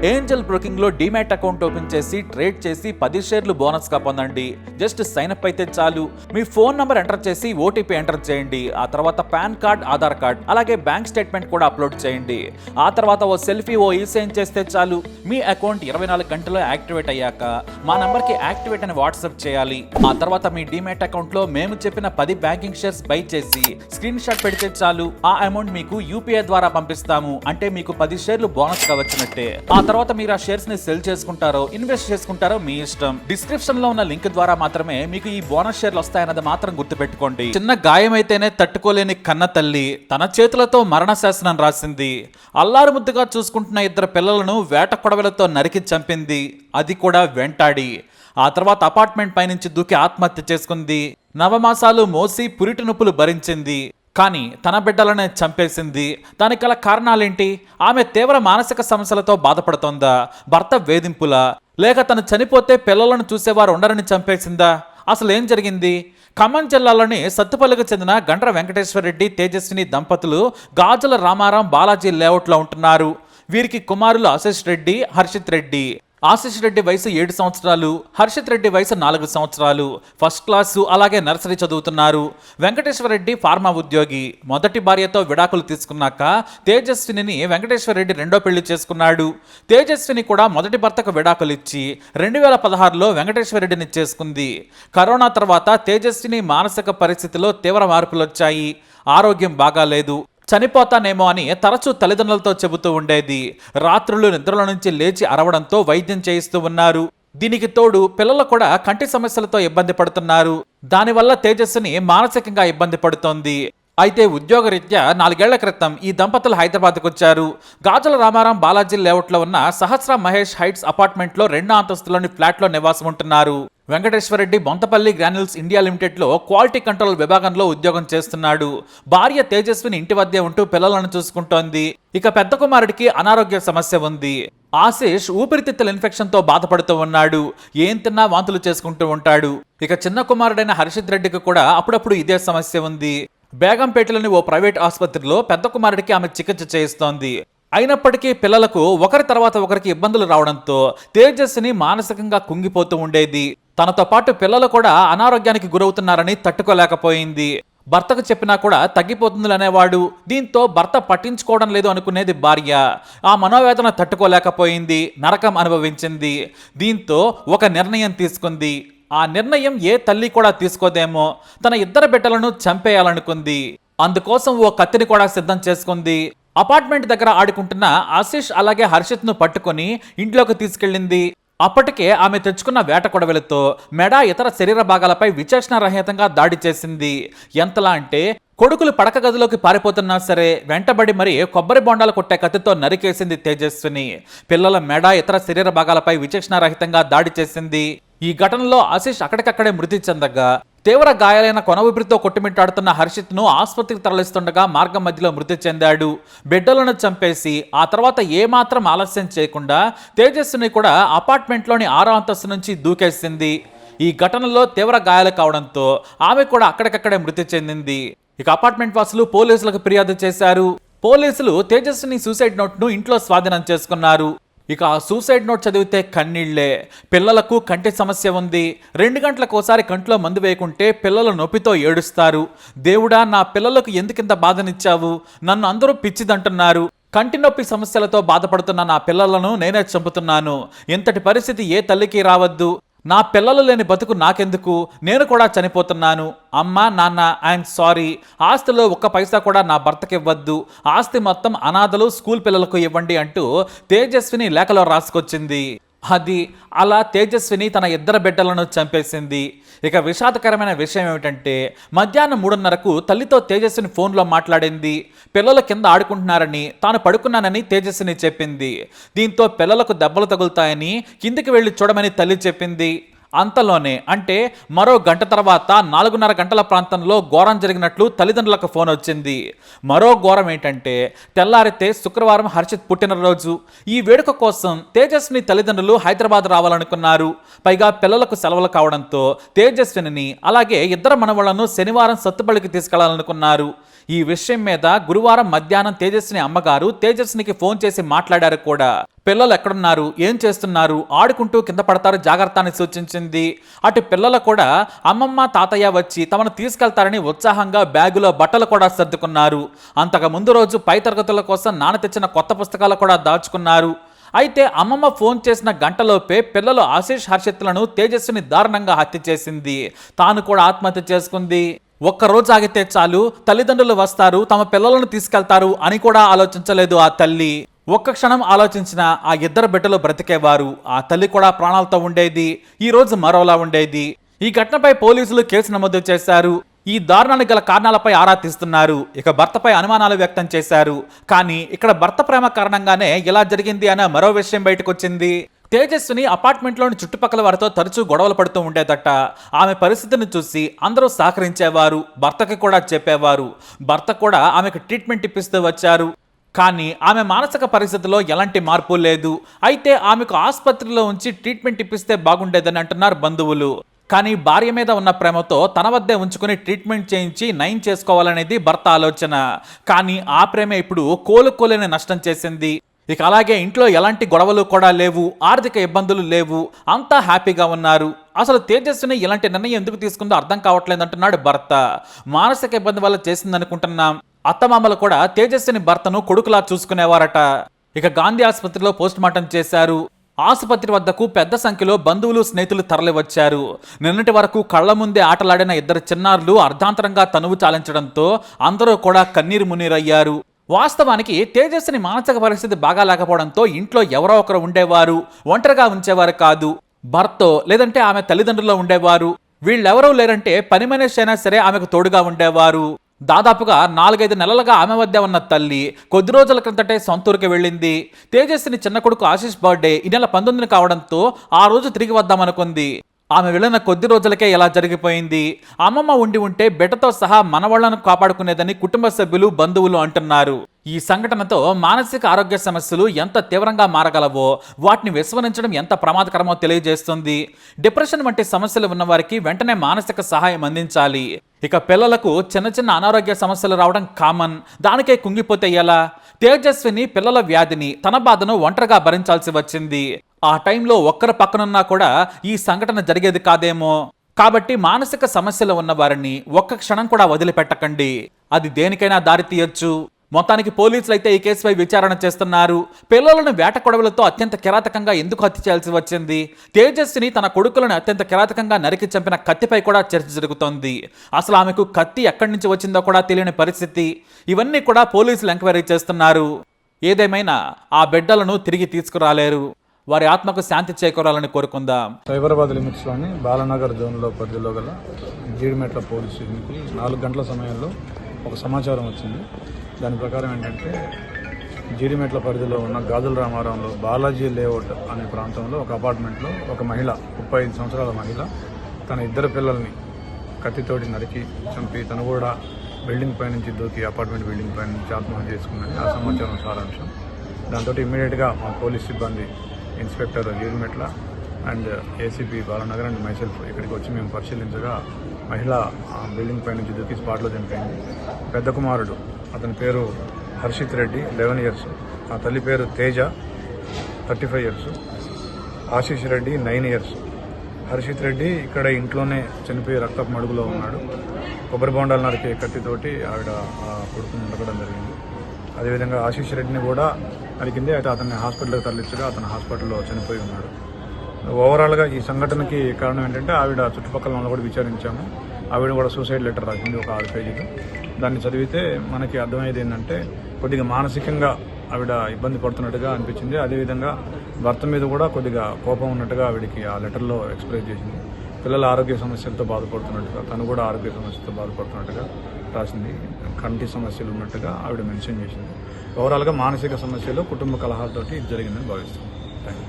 Angel broking లో demat account open చేసి trade చేసి 10 షేర్లు బోనస్ గా పొందండి. జస్ట్ సైన్ అప్ అయితే చాలు. మీ ఫోన్ నంబర్ ఎంటర్ చేసి ఓటీపీ ఎంటర్ చేయండి. ఆ తర్వాత పాన్ కార్డ్, ఆధార్ కార్డ్, అలాగే బ్యాంక్ స్టేట్మెంట్ కూడా అప్లోడ్ చేయండి. ఆ తర్వాత ఓ సెల్ఫీ, ఓ ఈ-సైన్ చేస్తే చాలు. మీ అకౌంట్ 24 గంటల్లో యాక్టివేట్ అయ్యాక మా నంబర్ కి యాక్టివేట్ అని వాట్సాప్ చేయాలి. ఆ తర్వాత మీ డిమాట్ అకౌంట్ లో మేము చెప్పిన 10 బ్యాంకింగ్ షేర్స్ బై చేసి స్క్రీన్ షాట్ పెడితే చాలు. ఆ అమౌంట్ మీకు యూపీఐ ద్వారా పంపిస్తాము. అంటే మీకు 10 షేర్లు బోనస్ గా వచ్చినట్టే. ఆ తర్వాత మీరు ఆ షేర్స్ ని సెల్ చేసుకుంటారో ఇన్వెస్ట్ చేసుకుంటారో మీ ఇష్టం. డిస్క్రిప్షన్ లో ఉన్న లింక్ ద్వారా మాత్రమే మీకు ఈ బోనస్ షేర్లు వస్తాయన్నది మాత్రం గుర్తుపెట్టుకోండి. చిన్న గాయమైతేనే తట్టుకోలేని కన్న తల్లి తన చేతులతో మరణ శాసనం రాసింది. అల్లారు ముద్దుగా చూసుకుంటున్న 2 పిల్లలను వేట కొడవలతో నరికి చంపింది. అది కూడా వెంటాడి. ఆ తర్వాత అపార్ట్మెంట్ పైనుంచి దూకి ఆత్మహత్య చేసుకుంది. నవమాసాలు మోసి పురిటి నొప్పులు భరించింది. కానీ తన బిడ్డలనే చంపేసింది. దానికి గల కారణాలేంటి? ఆమె తీవ్ర మానసిక సమస్యలతో బాధపడుతోందా? భర్త వేధింపులా? లేక తను చనిపోతే పిల్లలను చూసేవారు ఉండరని చంపేసిందా? అసలు ఏం జరిగింది? ఖమ్మం జిల్లాలోని సత్తుపల్లికి చెందిన గండ్ర వెంకటేశ్వరరెడ్డి, తేజస్విని దంపతులు గాజుల రామారాం బాలాజీ లేఅవుట్లో ఉంటున్నారు. వీరికి కుమారులు ఆశిష్ రెడ్డి, హర్షిత్ రెడ్డి. ఆశిష్ రెడ్డి వయసు 7 సంవత్సరాలు, హర్షిత్ రెడ్డి వయసు 4 సంవత్సరాలు. ఫస్ట్ క్లాసు అలాగే నర్సరీ చదువుతున్నారు. వెంకటేశ్వర రెడ్డి ఫార్మా ఉద్యోగి. మొదటి భార్యతో విడాకులు తీసుకున్నాక తేజస్విని వెంకటేశ్వర రెడ్డి రెండో పెళ్లి చేసుకున్నాడు. తేజస్విని కూడా మొదటి భర్తకు విడాకులు ఇచ్చి 2016లో వెంకటేశ్వర రెడ్డిని చేసుకుంది. కరోనా తర్వాత తేజస్విని మానసిక పరిస్థితిలో తీవ్ర మార్పులు వచ్చాయి. ఆరోగ్యం బాగాలేదు. చనిపోతానేమో అని తరచూ తల్లిదండ్రులతో చెబుతూ ఉండేది. రాత్రులు నిద్రల నుంచి లేచి అరవడంతో వైద్యం చేయిస్తూ ఉన్నారు. దీనికి తోడు పిల్లలు కూడా కంటి సమస్యలతో ఇబ్బంది పడుతున్నారు. దానివల్ల తేజస్విని మానసికంగా ఇబ్బంది పడుతోంది. అయితే ఉద్యోగరీత్యా 4 ఏళ్ల క్రితం ఈ దంపతులు హైదరాబాద్కు వచ్చారు. గాజుల రామారాం బాలాజీ లేఅవుట్లో ఉన్న సహస్ర మహేష్ హైట్స్ అపార్ట్మెంట్లో 2వ అంతస్తులోని ఫ్లాట్లో నివాసం ఉంటున్నారు. వెంకటేశ్వరరెడ్డి బొంతపల్లి గ్రాన్యూల్స్ ఇండియా లిమిటెడ్లో క్వాలిటీ కంట్రోల్ విభాగంలో ఉద్యోగం చేస్తున్నాడు. భార్య తేజస్విని ఇంటి వద్దే ఉంటూ పిల్లలను చూసుకుంటోంది. ఇక పెద్ద కుమారుడికి అనారోగ్య సమస్య ఉంది. ఆశిష్ ఊపిరితిత్తుల ఇన్ఫెక్షన్తో బాధపడుతూ ఉన్నాడు. ఏం తిన్నా వాంతులు చేసుకుంటూ ఉంటాడు. ఇక చిన్న కుమారుడైన హర్షిత్ రెడ్డికి కూడా అప్పుడప్పుడు ఇదే సమస్య ఉంది. బేగంపేటలోని ఓ ప్రైవేట్ ఆసుపత్రిలో పెద్ద కుమారుడికి ఆమె చికిత్స చేయిస్తోంది. అయినప్పటికీ పిల్లలకు ఒకరి తర్వాత ఒకరికి ఇబ్బందులు రావడంతో తేజస్విని మానసికంగా కుంగిపోతూ ఉండేది. తనతో పాటు పిల్లలు కూడా అనారోగ్యానికి గురవుతున్నారని తట్టుకోలేకపోయింది. భర్తకు చెప్పినా కూడా తగ్గిపోతుందనేవాడు. దీంతో భర్త పట్టించుకోవడం లేదు అనుకునేది భార్య. ఆ మనోవేదన తట్టుకోలేకపోయింది. నరకం అనుభవించింది. దీంతో ఒక నిర్ణయం తీసుకుంది. ఆ నిర్ణయం ఏ తల్లి కూడా తీసుకోదేమో. తన 2 బిడ్డలను చంపేయాలనుకుంది. అందుకోసం ఓ కత్తిని కూడా సిద్ధం చేసుకుంది. అపార్ట్మెంట్ దగ్గర ఆడుకుంటున్న ఆశిష్ అలాగే హర్షిత్ ను పట్టుకొని ఇంట్లోకి తీసుకెళ్ళింది. అప్పటికే ఆమె తెచ్చుకున్న వేట కొడవలతో మెడ, ఇతర శరీర భాగాలపై విచక్షణారహితంగా దాడి చేసింది. ఎంతలా అంటే కొడుకులు పడక గదిలోకి పారిపోతున్నా సరే వెంటబడి మరి కొబ్బరి బొండాలు కొట్టే కత్తితో నరికేసింది తేజస్విని. పిల్లల మెడ, ఇతర శరీర భాగాలపై విచక్షణారహితంగా దాడి చేసింది. ఈ ఘటనలో ఆశిష్ అక్కడికక్కడే మృతి చెందగా తీవ్ర గాయాలైన కొన ఊపిరితో కొట్టుమిట్టాడుతున్న హర్షిత్ ను ఆసుపత్రికి తరలిస్తుండగా మార్గం మధ్యలో మృతి చెందాడు. బిడ్డలను చంపేసి ఆ తర్వాత ఏమాత్రం ఆలస్యం చేయకుండా తేజస్విని కూడా అపార్ట్మెంట్లోని 6వ అంతస్తు నుంచి దూకేసింది. ఈ ఘటనలో తీవ్ర గాయాలు కావడంతో ఆమె కూడా అక్కడికక్కడే మృతి చెందింది. ఇక అపార్ట్మెంట్ వాసులు పోలీసులకు ఫిర్యాదు చేశారు. పోలీసులు తేజస్విని సూసైడ్ నోట్ ను ఇంట్లో స్వాధీనం చేసుకున్నారు. ఇక ఆ సూసైడ్ నోట్ చదివితే కన్నీళ్లే. పిల్లలకు కంటి సమస్య ఉంది. 2 గంటలకోసారి కంట్లో మందు వేయకుంటే పిల్లలు నొప్పితో ఏడుస్తారు. దేవుడా, నా పిల్లలకు ఎందుకింత బాధనిచ్చావు? నన్ను అందరూ పిచ్చిదంటున్నారు. కంటి నొప్పి సమస్యలతో బాధపడుతున్న నా పిల్లలను నేనే చంపుతున్నాను. ఇంతటి పరిస్థితి ఏ తల్లికి రావద్దు. నా పిల్లలు లేని బతుకు నాకెందుకు? నేను కూడా చనిపోతున్నాను. అమ్మా, నాన్న, ఐఎమ్ సారీ. ఆస్తిలో 1 పైసా కూడా నా భర్తకి ఇవ్వద్దు. ఆస్తి మొత్తం అనాథలు, స్కూల్ పిల్లలకు ఇవ్వండి అంటూ తేజస్విని లేఖలో రాసుకొచ్చింది. అది అలా తేజస్విని తన 2 బిడ్డలను చంపేసింది. ఇక విషాదకరమైన విషయం ఏమిటంటే మధ్యాహ్నం 3:30కు తల్లితో తేజస్విని ఫోన్లో మాట్లాడింది. పిల్లలు కింద ఆడుకుంటున్నారని, తాను పడుకున్నానని తేజస్విని చెప్పింది. దీంతో పిల్లలకు దెబ్బలు తగులుతాయని కిందికి వెళ్ళి చూడమని తల్లి చెప్పింది. అంతలోనే అంటే మరో గంట తర్వాత 4:30 గంటల ప్రాంతంలో ఘోరం జరిగినట్లు తల్లిదండ్రులకు ఫోన్ వచ్చింది. మరో ఘోరం ఏంటంటే తెల్లారితే శుక్రవారం హర్షిత్ పుట్టినరోజు. ఈ వేడుక కోసం తేజస్విని తల్లిదండ్రులు హైదరాబాద్ రావాలనుకున్నారు. పైగా పిల్లలకు సెలవులు కావడంతో తేజస్విని అలాగే 2 మనవళ్లను శనివారం సత్తుపల్లికి తీసుకెళ్లాలనుకున్నారు. ఈ విషయం మీద గురువారం మధ్యాహ్నం తేజస్విని అమ్మగారు తేజస్వినికి ఫోన్ చేసి మాట్లాడారు కూడా. పిల్లలు ఎక్కడున్నారు, ఏం చేస్తున్నారు, ఆడుకుంటూ కింద పడతారు, జాగ్రత్త అని సూచించింది. అటు పిల్లలు కూడా అమ్మమ్మ తాతయ్య వచ్చి తమను తీసుకెళ్తారని ఉత్సాహంగా బ్యాగులో బట్టలు కూడా సర్దుకున్నారు. అంతకు ముందు రోజు పై తరగతుల కోసం నాన్న తెచ్చిన కొత్త పుస్తకాలు కూడా దాచుకున్నారు. అయితే అమ్మమ్మ ఫోన్ చేసిన గంటలోపే పిల్లలు ఆశీష్ హర్షిత్లను తేజస్విని దారుణంగా హత్య చేసింది. తాను కూడా ఆత్మహత్య చేసుకుంది. ఒక్కరోజు ఆగితే చాలు, తల్లిదండ్రులు వస్తారు, తమ పిల్లలను తీసుకెళ్తారు అని కూడా ఆలోచించలేదు ఆ తల్లి. ఒక్క క్షణం ఆలోచించిన ఆ ఇద్దరు బిడ్డలు బ్రతికేవారు. ఆ తల్లి కూడా ప్రాణాలతో ఉండేది. ఈ రోజు మరోలా ఉండేది. ఈ ఘటనపై పోలీసులు కేసు నమోదు చేశారు. ఈ దారుణానికి గల కారణాలపై ఆరా తీస్తున్నారు. ఇక భర్తపై అనుమానాలు వ్యక్తం చేశారు. కానీ ఇక్కడ భర్త ప్రేమ కారణంగానే ఇలా జరిగింది అనే మరో విషయం బయటకు వచ్చింది. తేజస్విని అపార్ట్మెంట్లోని చుట్టుపక్కల వారితో తరచూ గొడవలు పడుతూ ఉండేదట. ఆమె పరిస్థితిని చూసి అందరూ సహకరించేవారు, భర్తకి కూడా చెప్పేవారు. భర్త కూడా ఆమెకు ట్రీట్మెంట్ ఇప్పిస్తూ వచ్చారు. కానీ ఆమె మానసిక పరిస్థితిలో ఎలాంటి మార్పు లేదు. అయితే ఆమెకు ఆసుపత్రిలో ఉంచి ట్రీట్మెంట్ ఇప్పిస్తే బాగుండేదని అంటున్నారు బంధువులు. కానీ భార్య మీద ఉన్న ప్రేమతో తన వద్దే ఉంచుకుని ట్రీట్మెంట్ చేయించి నయం చేసుకోవాలనేది భర్త ఆలోచన. కానీ ఆ ప్రేమ ఇప్పుడు కోలుకోలేని నష్టం చేసింది. ఇక అలాగే ఇంట్లో ఎలాంటి గొడవలు కూడా లేవు, ఆర్థిక ఇబ్బందులు లేవు, అంతా హ్యాపీగా ఉన్నారు. అసలు తేజస్విని ఇలాంటి నిర్ణయం ఎందుకు తీసుకుందో అర్థం కావట్లేదు అంటున్నాడు భర్త. మానసిక ఇబ్బంది వల్ల చేసిందనుకుంటున్నాం. అత్తమామలు కూడా తేజస్విని భర్తను కొడుకులా చూసుకునేవారట. ఇక గాంధీ ఆసుపత్రిలో పోస్ట్ మార్టం చేశారు. ఆసుపత్రి వద్దకు పెద్ద సంఖ్యలో బంధువులు, స్నేహితులు తరలి వచ్చారు. నిన్నటి వరకు కళ్ల ముందే ఆటలాడిన ఇద్దరు చిన్నారులు అర్ధాంతరంగా తనువు చాలించడంతో అందరూ కూడా కన్నీరు మున్నీరయ్యారు. వాస్తవానికి తేజస్విని మానసిక పరిస్థితి బాగా లేకపోవడంతో ఇంట్లో ఎవరో ఒకరు ఉండేవారు. ఒంటరిగా ఉంచేవారు కాదు. భర్తో లేదంటే ఆమె తల్లిదండ్రుల్లో ఉండేవారు. వీళ్ళెవరూ లేరంటే పని మనిషి అయినా సరే ఆమెకు తోడుగా ఉండేవారు. దాదాపుగా 4-5 నెలలుగా ఆమె వద్ద ఉన్న తల్లి కొద్ది రోజుల క్రితటే సొంతూరుకి వెళ్ళింది. తేజస్విని చిన్న కొడుకు ఆశీష్ బర్త్డే ఈ నెల 19 కావడంతో ఆ రోజు తిరిగి వద్దామనుకుంది. ఆమె వెళ్ళిన కొద్ది రోజులకే ఇలా జరిగిపోయింది. అమ్మమ్మ ఉండి ఉంటే బిడ్డతో సహా మనవాళ్లను కాపాడుకునేదని కుటుంబ సభ్యులు, బంధువులు అంటున్నారు. ఈ సంఘటనతో మానసిక ఆరోగ్య సమస్యలు ఎంత తీవ్రంగా మారగలవో, వాటిని విస్మరించడం ఎంత ప్రమాదకరమో తెలియజేస్తుంది. డిప్రెషన్ వంటి సమస్యలు ఉన్నవారికి వెంటనే మానసిక సహాయం అందించాలి. ఇక పిల్లలకు చిన్న చిన్న అనారోగ్య సమస్యలు రావడం కామన్. దానికే కుంగిపోతే ఎలా? తేజస్విని పిల్లల వ్యాధిని, తన బాధను ఒంటరిగా భరించాల్సి వచ్చింది. ఆ టైంలో ఒక్కరు పక్కనున్నా కూడా ఈ సంఘటన జరిగేది కాదేమో. కాబట్టి మానసిక సమస్యలు ఉన్న వారిని ఒక్క క్షణం కూడా వదిలిపెట్టకండి. అది దేనికైనా దారి తీయొచ్చు. మొత్తానికి పోలీసులు అయితే ఈ కేసుపై విచారణ చేస్తున్నారు. పిల్లలను వేట కొడవలతో అత్యంత కిరాతకంగా ఎందుకు హత్య చేయాల్సి వచ్చింది? తేజస్విని తన కొడుకులను అత్యంత కిరాతకంగా నరికి చంపిన కత్తిపై కూడా చర్చ జరుగుతోంది. అసలు ఆమెకు కత్తి ఎక్కడి నుంచి వచ్చిందో కూడా తెలియని పరిస్థితి. ఇవన్నీ కూడా పోలీసులు ఎంక్వైరీ చేస్తున్నారు. ఏదేమైనా ఆ బిడ్డలను తిరిగి తీసుకురాలేరు. వారి ఆత్మకు శాంతి చేకూరాలని కోరుకుందాం. సైబరాబాద్ లిమిట్స్లోని బాలనగర్ జోన్లో పరిధిలో గల జీడిమెట్ల పోలీస్ స్టేషన్కి 4 గంటల సమయంలో ఒక సమాచారం వచ్చింది. దాని ప్రకారం ఏంటంటే జీడిమెట్ల పరిధిలో ఉన్న గాజుల రామారంలో బాలాజీ లేఅవుట్ అనే ప్రాంతంలో ఒక అపార్ట్మెంట్లో ఒక మహిళ, 35 సంవత్సరాల మహిళ, తన 2 పిల్లల్ని కత్తితోటి నరికి చంపి తను కూడా బిల్డింగ్ పై నుంచి దూకి అపార్ట్మెంట్ బిల్డింగ్ పై నుంచి ఆత్మహత్య చేసుకున్నది ఆ సమాచారం సారాంశం. దాంతో ఇమ్మీడియట్గా మా పోలీస్ సిబ్బంది, inspector Jeedimetla and ACP Balanagar and myself ఇక్కడికి వచ్చి మేము పరిశీలించగా మహిళ బిల్డింగ్ పై నుంచి దూకి స్పాట్లో చనిపోయింది. పెద్ద కుమారుడు, అతని పేరు హర్షిత్ రెడ్డి, 11 years. ఆ తల్లి పేరు తేజ, 35 years. ఆశీష్ రెడ్డి, 9 years. హర్షిత్ రెడ్డి ఇక్కడ ఇంట్లోనే చనిపోయి రక్తపు మడుగులో ఉన్నాడు. కొబ్బరి బొండాలు నరికే కత్తితోటి ఆవిడ కొడుకుని నరకడం జరిగింది. అదేవిధంగా ఆశీష్ రెడ్డిని కూడా నరికింది. అయితే అతన్ని హాస్పిటల్కి తరలించగా అతను హాస్పిటల్లో చనిపోయి ఉన్నాడు. ఓవరాల్గా ఈ సంఘటనకి కారణం ఏంటంటే ఆవిడ చుట్టుపక్కల వాళ్ళు కూడా విచారించాము. ఆవిడ కూడా సూసైడ్ లెటర్ రాసింది, ఒక 6 పేజీలు. దాన్ని చదివితే మనకి అర్థమయ్యేది ఏంటంటే కొద్దిగా మానసికంగా ఆవిడ ఇబ్బంది పడుతున్నట్టుగా అనిపించింది. అదేవిధంగా భర్త మీద కూడా కొద్దిగా కోపం ఉన్నట్టుగా ఆవిడకి ఆ లెటర్లో ఎక్స్ప్రెస్ చేసింది. పిల్లల ఆరోగ్య సమస్యలతో బాధపడుతున్నట్టుగా, తను కూడా ఆరోగ్య సమస్యలతో బాధపడుతున్నట్టుగా రాసింది. కంటి సమస్యలు ఉన్నట్టుగా ఆవిడ మెన్షన్ చేసింది. ఓవరాల్గా మానసిక సమస్యలు, కుటుంబ కలహాలతోటి జరిగిందని భావిస్తుంది. Thank you.